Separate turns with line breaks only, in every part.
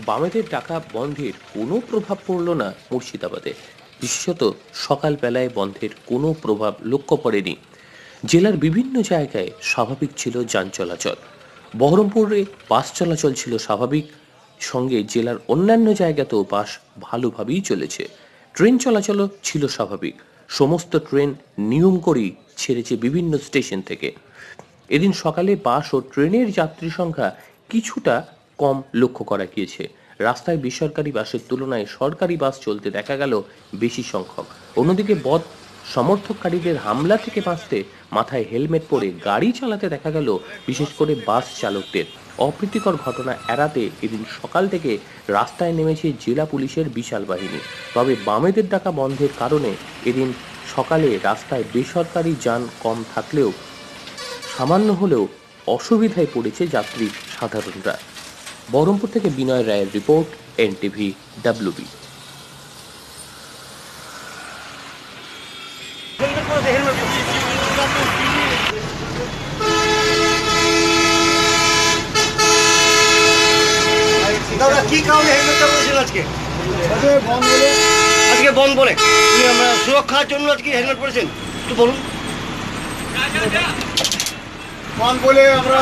বামেদের ডাকা বন্ধের কোনো প্রভাব পড়ল না মুর্শিদাবাদে। বিশেষত সকালবেলায় বন্ধের কোনো প্রভাব লক্ষ্য পড়েনি। জেলার বিভিন্ন জায়গায় স্বাভাবিক ছিল যান চলাচল। বহরমপুরে বাস চলাচল ছিল স্বাভাবিক, সঙ্গে জেলার অন্যান্য জায়গাতেও বাস ভালোভাবেই চলেছে। ট্রেন চলাচলও ছিল স্বাভাবিক। সমস্ত ট্রেন নিয়ম করেই ছেড়েছে বিভিন্ন স্টেশন থেকে। এদিন সকালে বাস ও ট্রেনের যাত্রী সংখ্যা কিছুটা কম লক্ষ্য করা গিয়েছে। রাস্তায় বেসরকারি বাসের তুলনায় সরকারি বাস চলতে দেখা গেল বেশি সংখ্যক। অন্যদিকে বদ সমর্থককারীদের হামলা থেকে বাঁচতে মাথায় হেলমেট পরে গাড়ি চালাতে দেখা গেল বিশেষ করে বাস চালকদের। অপ্রীতিকর ঘটনা এড়াতে এদিন সকাল থেকে রাস্তায় নেমেছে জেলা পুলিশের বিশাল বাহিনী। তবে বামেদের ডাকা বন্ধের কারণে এদিন সকালে রাস্তায় বেসরকারি যান কম থাকলেও সামান্য হলেও অসুবিধায় পড়েছে যাত্রী সাধারণরা। বহরমপুর থেকে বিনয় রায়ের রিপোর্ট, এনটিভি ডাব্লিউবি।
দাদা কি কারণে হেলমেটটা পরেছেন আজকে? আজকে বন্ধ বলে আমরা সুরক্ষার জন্য আজকে হেলমেট পরেছেন, একটু বলুন।
বন্ধ বলে আমরা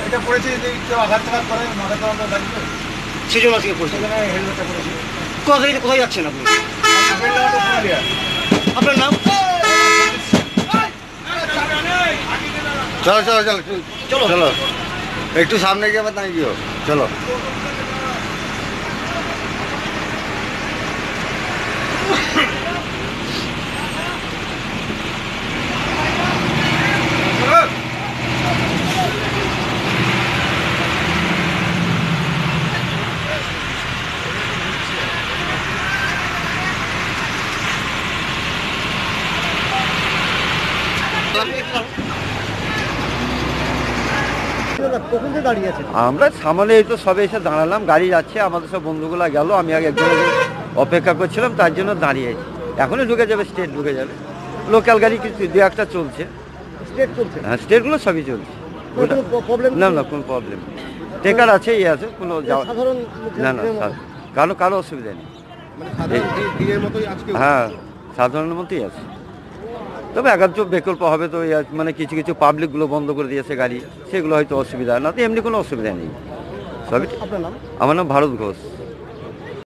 এটা পড়েছি, যদি কেউ আঘাত করে মাথা তো লাগবে,
সেই জন্য আজকে পড়েছেন।
হেলমেটটা পড়েছি।
কোথায় যাচ্ছেন আপনি? আপনার নাম?
চলো চলো চলো চলো চলো, একটু সামনে গিয়ে আবার দাঁড়িয়ে গিয়েও চলো।
আমরা সামনে এই তো সবে এসে দাঁড়ালাম, গাড়ি যাচ্ছে, আমাদের সব বন্ধুগুলা গেল, আমি আগে একজনের অপেক্ষা করছিলাম, তার জন্য দাঁড়িয়েছি। এখনই ঢুকে যাবে, স্টেট ঢুকে যাবে। লোকাল গাড়ি কিছু দু একটা চলছে,
স্টেট চলছে?
হ্যাঁ স্টেটগুলো সবই চলছে, না না কোনো প্রবলেম নেই। টেকার আছে, ইয়ে আছে, কোনো
সাধারণ
না না কারো অসুবিধা নেই। হ্যাঁ সাধারণের মতোই আছে, তবে একান্ত বিকল্প হবে তো, মানে কিছু কিছু পাবলিকগুলো বন্ধ করে দিয়েছে গাড়ি, সেগুলো হয়তো অসুবিধা, না তো এমনি কোনো অসুবিধা নেই সবই।
আপনার নাম?
আমার নাম ভারত ঘোষ।